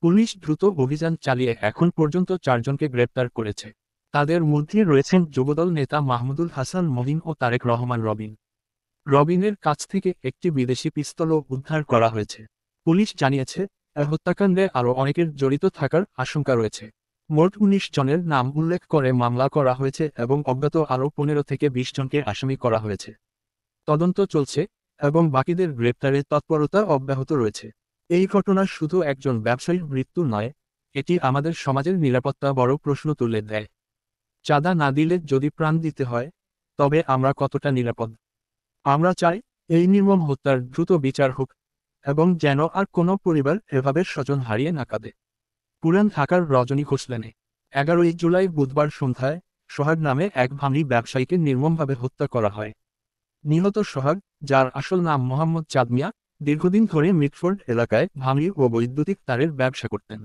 Police দ্রুত অভিযান চালিয়ে এখন পর্যন্ত 4 জনকে গ্রেপ্তার করেছে। তাদের মধ্যে রয়েছেন যুবদল নেতা মাহমুদুল হাসান মহিন ও তারেক রহমান রবিন। রবিনের কাছ থেকে একটি বিদেশি পিস্তলও উদ্ধার করা হয়েছে। পুলিশ জানিয়েছে, এই হত্যাকাণ্ডে আরও অনেকের জড়িত থাকার আশঙ্কা রয়েছে। মোট 19 জনের নাম উল্লেখ করে মামলা করা হয়েছে এবং অজ্ঞাত আরও 15 থেকে 20 জনকে আসামি করা হয়েছে। তদন্ত চলছে এবং বাকিদের গ্রেপ্তারে তৎপরতা অব্যাহত রয়েছে। এই ঘটনা শুধু একজন ব্যবসায়ীর মৃত্যু নয়, এটি আমাদের সমাজের নিরাপত্তা বড় প্রশ্ন তুলে দেয়। চাঁদা না দিলে যদি প্রাণ দিতে হয়, তবে আমরা কতটা নিরাপদ? আমরা চাই এই নির্মম হত্যার দ্রুত বিচার হোক এবং যেন আর কোনো পরিবার এভাবে স্বজন হারিয়ে না কাঁদে। পুরান ঢাকার রজনী ঘোষ লেনে 11ই জুলাই বুধবার সন্ধ্যায় সোহাগ নামে এক ভাঙড়ি ব্যবসায়ীকে নির্মমভাবে হত্যা করা হয়। নিহত সোহাগ, যার আসল নাম মোহাম্মদ চাঁদ মিয়া, দীর্ঘদিন ধরে মিটফোর্ড এলাকায় ভাঙড়ি ও বৈদ্যুতিক তারের ব্যবসা করতেন।